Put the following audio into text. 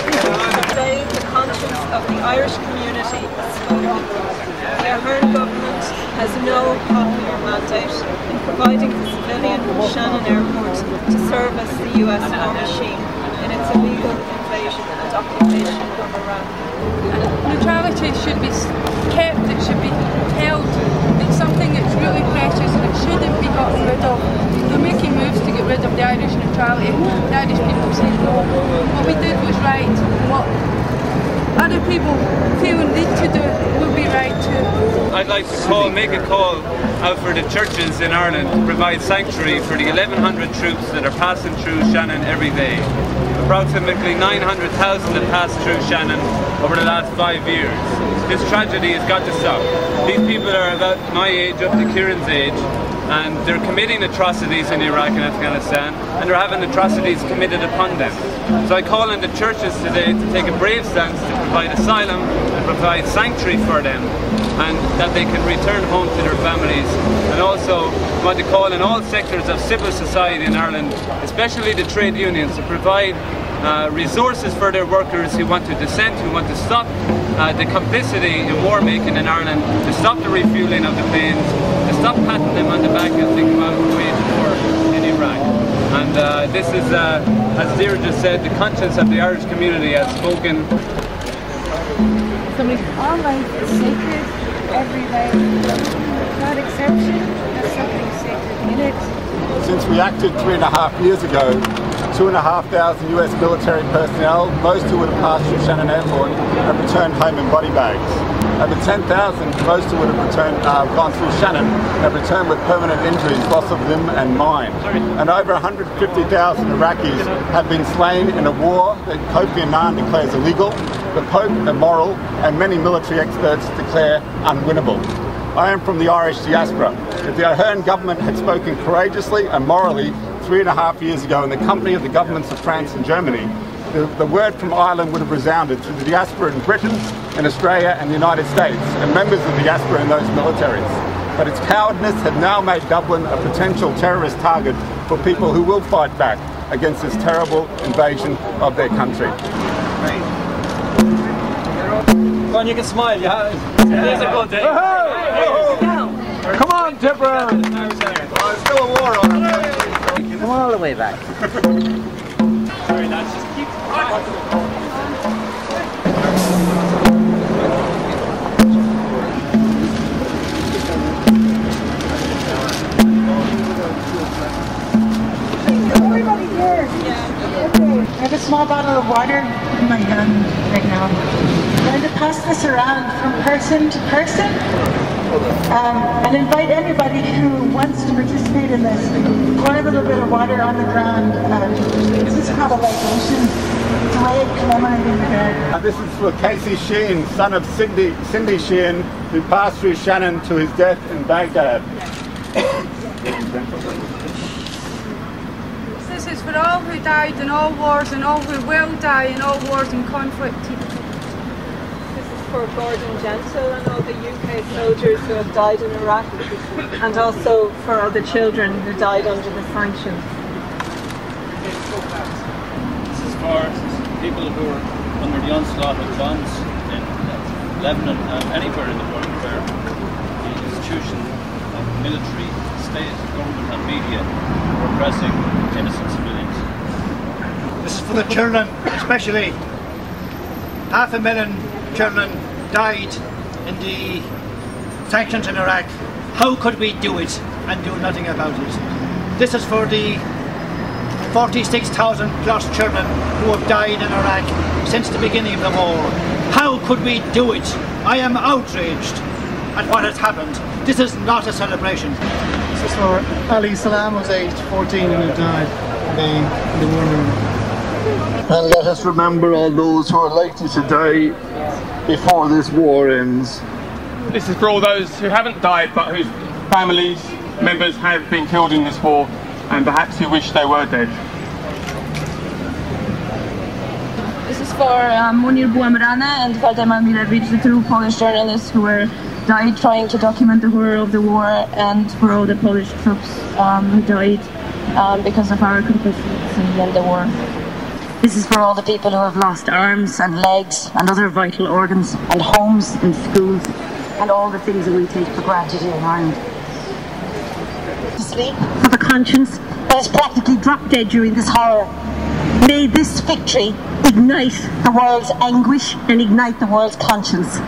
Today, the conscience of the Irish community is spoken. The Ahern government has no popular mandate in providing the civilian Shannon airport to service the US war machine in its illegal invasion and occupation of Iraq. Neutrality should be kept, it should be held. It's something that's really precious and it shouldn't be gotten rid of. They're making moves to get rid of the Irish neutrality. The Irish people say no. What we did was right. What other people feel need to do will be right too. I'd like to make a call out for the churches in Ireland to provide sanctuary for the 1,100 troops that are passing through Shannon every day. Approximately 900,000 have passed through Shannon over the last 5 years. This tragedy has got to stop. These people are about my age up to Kieran's age, and they're committing atrocities in Iraq and Afghanistan, and they're having atrocities committed upon them. So I call on the churches today to take a brave stance to provide asylum and provide sanctuary for them, and that they can return home to their families. And also want to call on all sectors of civil society in Ireland, especially the trade unions, to provide resources for their workers who want to dissent, who want to stop the complicity in war making in Ireland, to stop the refueling of the planes, to stop patting them on the back as they go out to wage war in Iraq. And this is, as Deirdre said, the conscience of the Irish community has spoken. All life is sacred, every life, without exception, has something sacred in it. Since we acted 3.5 years ago, 2,500 US military personnel, most who would have passed through Shannon Airport, have returned home in body bags. Over 10,000, most who would have gone through Shannon, have returned with permanent injuries, loss of limb and mind. And over 150,000 Iraqis have been slain in a war that Kofi Annan declares illegal, the Pope immoral, and many military experts declare unwinnable. I am from the Irish diaspora. If the Ahern government had spoken courageously and morally 3.5 years ago in the company of the governments of France and Germany, the word from Ireland would have resounded to the diaspora in Britain, in Australia and the United States, and members of the diaspora in those militaries. But its cowardness had now made Dublin a potential terrorist target for people who will fight back against this terrible invasion of their country. Go on, you can smile, yeah? Here's a good day. Come on, Tipper! There's still a war on. Come all the way back. Sorry, lads, just keep Everybody here. I have a small bottle of water in my hand right now. I'm going to pass this around from person to person and invite anybody who wants to participate in this. Pour a little bit of water on the ground. This is called a libation. It's a way of commemorating the dead. This is for Casey Sheehan, son of Cindy Sheehan, who passed through Shannon to his death in Baghdad. This is for all who died in all wars and all who will die in all wars and conflict. This is for Gordon Gentle and all the UK soldiers who have died in Iraq, and also for all the children who died under the sanctions. This is for people who are under the onslaught of bombs in Lebanon and anywhere in the world where the institution of military, state, government and media are oppressing innocent civilians. This is for the children, especially 500,000 children died in the sanctions in Iraq. How could we do it and do nothing about it? This is for the 46,000 plus children who have died in Iraq since the beginning of the war. How could we do it? I am outraged at what has happened. This is not a celebration. This is for Ali Salam, who was aged 14 and he died in the war. And let us remember all those who are likely to die before this war ends. This is for all those who haven't died but whose families, members have been killed in this war and perhaps who wish they were dead. This is for Munir Buamrana and Valdemar Milevich, the two Polish journalists who died trying to document the horror of the war, and for all the Polish troops who died because of our complicity in the war. This is for all the people who have lost arms and legs and other vital organs, and homes and schools and all the things that we take for granted here in Ireland. To sleep for the conscience that is practically drop dead during this horror. May this victory ignite the world's anguish and ignite the world's conscience.